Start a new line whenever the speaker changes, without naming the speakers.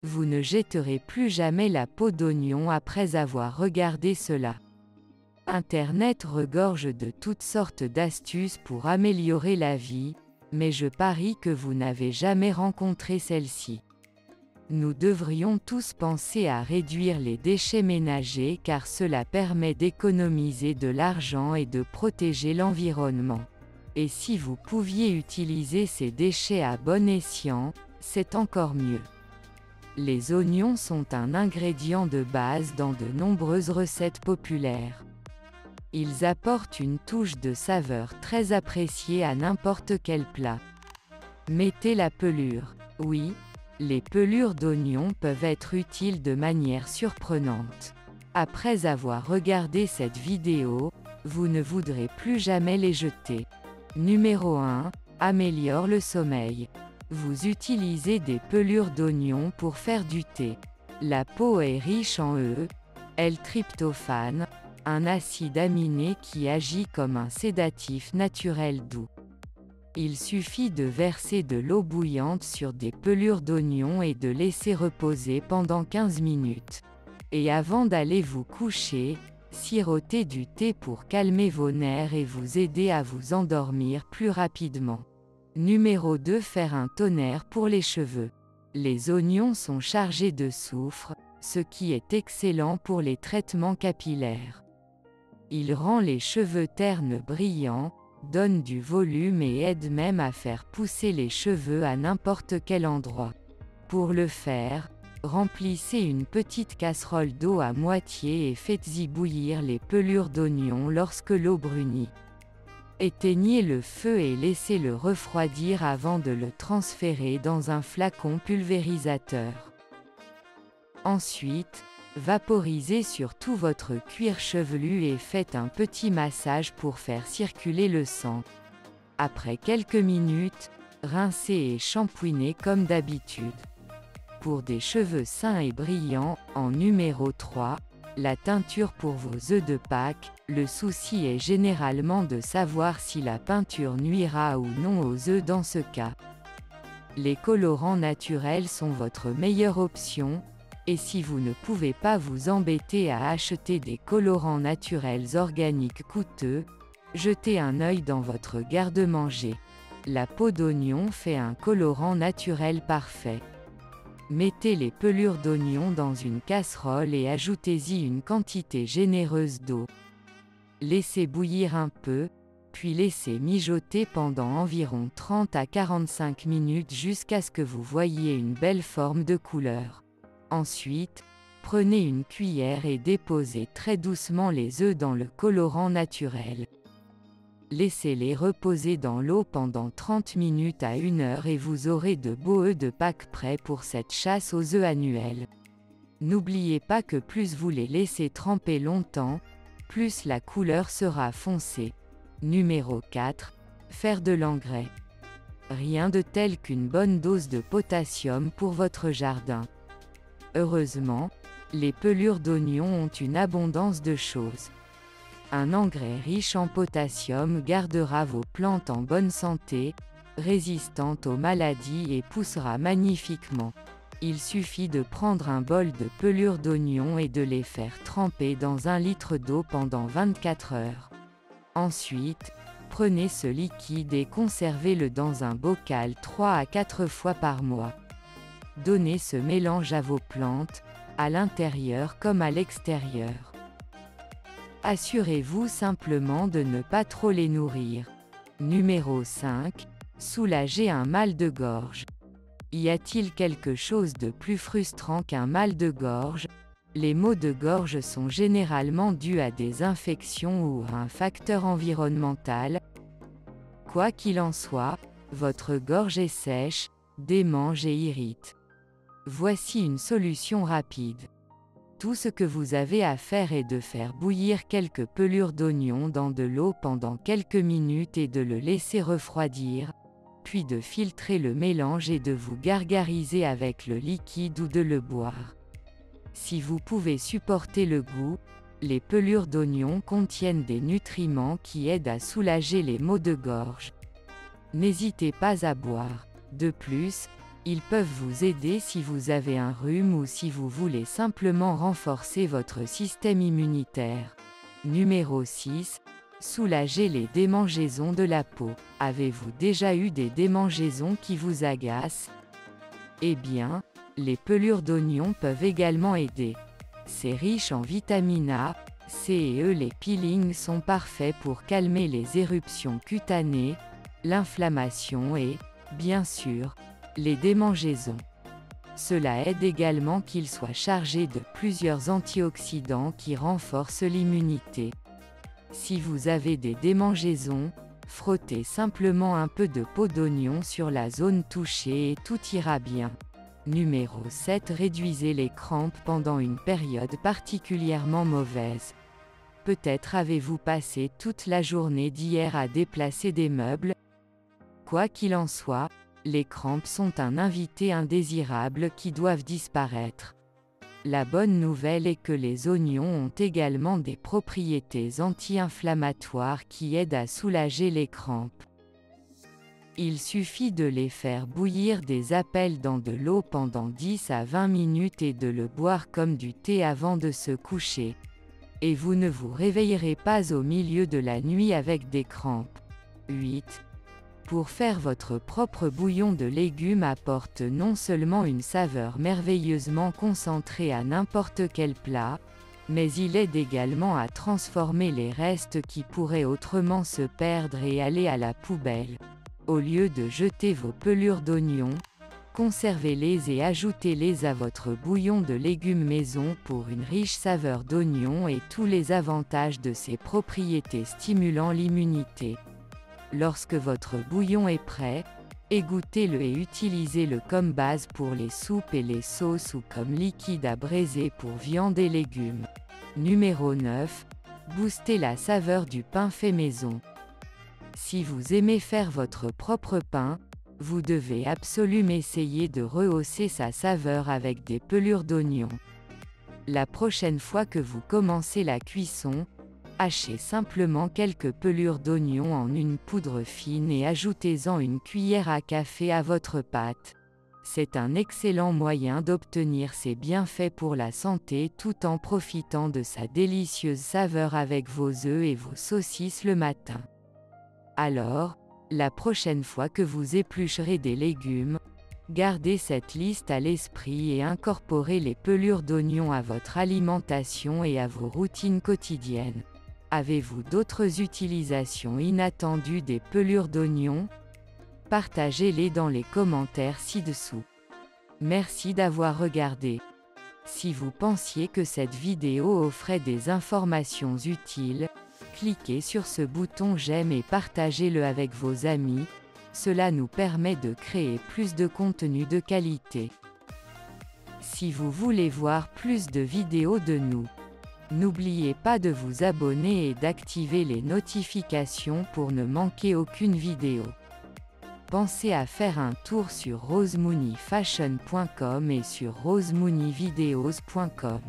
Vous ne jetterez plus jamais la peau d'oignon après avoir regardé cela. Internet regorge de toutes sortes d'astuces pour améliorer la vie, mais je parie que vous n'avez jamais rencontré celle-ci. Nous devrions tous penser à réduire les déchets ménagers car cela permet d'économiser de l'argent et de protéger l'environnement. Et si vous pouviez utiliser ces déchets à bon escient, c'est encore mieux. Les oignons sont un ingrédient de base dans de nombreuses recettes populaires. Ils apportent une touche de saveur très appréciée à n'importe quel plat. Mettez la pelure. Oui, les pelures d'oignons peuvent être utiles de manière surprenante. Après avoir regardé cette vidéo, vous ne voudrez plus jamais les jeter. Numéro 1. Améliore le sommeil. Vous utilisez des pelures d'oignons pour faire du thé. La peau est riche en L-tryptophane, un acide aminé qui agit comme un sédatif naturel doux. Il suffit de verser de l'eau bouillante sur des pelures d'oignons et de laisser reposer pendant 15 minutes. Et avant d'aller vous coucher, sirotez du thé pour calmer vos nerfs et vous aider à vous endormir plus rapidement. Numéro 2. Faire un tonnerre pour les cheveux. Les oignons sont chargés de soufre, ce qui est excellent pour les traitements capillaires. Il rend les cheveux ternes brillants, donne du volume et aide même à faire pousser les cheveux à n'importe quel endroit. Pour le faire, remplissez une petite casserole d'eau à moitié et faites-y bouillir les pelures d'oignon lorsque l'eau brunit. Éteignez le feu et laissez-le refroidir avant de le transférer dans un flacon pulvérisateur. Ensuite, vaporisez sur tout votre cuir chevelu et faites un petit massage pour faire circuler le sang. Après quelques minutes, rincez et shampouinez comme d'habitude. Pour des cheveux sains et brillants, en numéro 3, la teinture pour vos œufs de Pâques. Le souci est généralement de savoir si la peinture nuira ou non aux œufs dans ce cas. Les colorants naturels sont votre meilleure option, et si vous ne pouvez pas vous embêter à acheter des colorants naturels organiques coûteux, jetez un œil dans votre garde-manger. La peau d'oignon fait un colorant naturel parfait. Mettez les pelures d'oignon dans une casserole et ajoutez-y une quantité généreuse d'eau. Laissez bouillir un peu, puis laissez mijoter pendant environ 30 à 45 minutes jusqu'à ce que vous voyiez une belle forme de couleur. Ensuite, prenez une cuillère et déposez très doucement les œufs dans le colorant naturel. Laissez-les reposer dans l'eau pendant 30 minutes à 1 heure et vous aurez de beaux œufs de Pâques prêts pour cette chasse aux œufs annuelle. N'oubliez pas que plus vous les laissez tremper longtemps, plus la couleur sera foncée. Numéro 4. Faire de l'engrais. Rien de tel qu'une bonne dose de potassium pour votre jardin. Heureusement, les pelures d'oignon ont une abondance de choses. Un engrais riche en potassium gardera vos plantes en bonne santé, résistantes aux maladies et poussera magnifiquement. Il suffit de prendre un bol de pelures d'oignon et de les faire tremper dans 1 litre d'eau pendant 24 heures. Ensuite, prenez ce liquide et conservez-le dans un bocal 3 à 4 fois par mois. Donnez ce mélange à vos plantes, à l'intérieur comme à l'extérieur. Assurez-vous simplement de ne pas trop les nourrir. Numéro 5. Soulager un mal de gorge. Y a-t-il quelque chose de plus frustrant qu'un mal de gorge? Les maux de gorge sont généralement dus à des infections ou à un facteur environnemental. Quoi qu'il en soit, votre gorge est sèche, démange et irrite. Voici une solution rapide. Tout ce que vous avez à faire est de faire bouillir quelques pelures d'oignon dans de l'eau pendant quelques minutes et de le laisser refroidir, puis de filtrer le mélange et de vous gargariser avec le liquide ou de le boire. Si vous pouvez supporter le goût, les pelures d'oignon contiennent des nutriments qui aident à soulager les maux de gorge. N'hésitez pas à boire. De plus, Ils peuvent vous aider si vous avez un rhume ou si vous voulez simplement renforcer votre système immunitaire. Numéro 6. Soulager les démangeaisons de la peau. Avez-vous déjà eu des démangeaisons qui vous agacent? Eh bien, les pelures d'oignon peuvent également aider. C'est riche en vitamine A, C et E. Les peelings sont parfaits pour calmer les éruptions cutanées, l'inflammation et, bien sûr, les démangeaisons. Cela aide également qu'ils soient chargés de plusieurs antioxydants qui renforcent l'immunité. Si vous avez des démangeaisons, frottez simplement un peu de peau d'oignon sur la zone touchée et tout ira bien. Numéro 7. Réduisez les crampes pendant une période particulièrement mauvaise. Peut-être avez-vous passé toute la journée d'hier à déplacer des meubles. Quoi qu'il en soit, les crampes sont un invité indésirable qui doivent disparaître. La bonne nouvelle est que les oignons ont également des propriétés anti-inflammatoires qui aident à soulager les crampes. Il suffit de les faire bouillir des appels dans de l'eau pendant 10 à 20 minutes et de le boire comme du thé avant de se coucher. Et vous ne vous réveillerez pas au milieu de la nuit avec des crampes. 8. Pour faire votre propre bouillon de légumes apporte non seulement une saveur merveilleusement concentrée à n'importe quel plat, mais il aide également à transformer les restes qui pourraient autrement se perdre et aller à la poubelle. Au lieu de jeter vos pelures d'oignons, conservez-les et ajoutez-les à votre bouillon de légumes maison pour une riche saveur d'oignon et tous les avantages de ses propriétés stimulant l'immunité. Lorsque votre bouillon est prêt, égouttez-le et utilisez-le comme base pour les soupes et les sauces ou comme liquide à braiser pour viande et légumes. Numéro 9. Boostez la saveur du pain fait maison. Si vous aimez faire votre propre pain, vous devez absolument essayer de rehausser sa saveur avec des pelures d'oignon. La prochaine fois que vous commencez la cuisson, hachez simplement quelques pelures d'oignon en une poudre fine et ajoutez-en une cuillère à café à votre pâte. C'est un excellent moyen d'obtenir ces bienfaits pour la santé tout en profitant de sa délicieuse saveur avec vos œufs et vos saucisses le matin. Alors, la prochaine fois que vous éplucherez des légumes, gardez cette liste à l'esprit et incorporez les pelures d'oignon à votre alimentation et à vos routines quotidiennes. Avez-vous d'autres utilisations inattendues des pelures d'oignon? Partagez-les dans les commentaires ci-dessous. Merci d'avoir regardé. Si vous pensiez que cette vidéo offrait des informations utiles, cliquez sur ce bouton j'aime et partagez-le avec vos amis, cela nous permet de créer plus de contenu de qualité. Si vous voulez voir plus de vidéos de nous, n'oubliez pas de vous abonner et d'activer les notifications pour ne manquer aucune vidéo. Pensez à faire un tour sur rosemooneyfashion.com et sur rosemooneyvideos.com.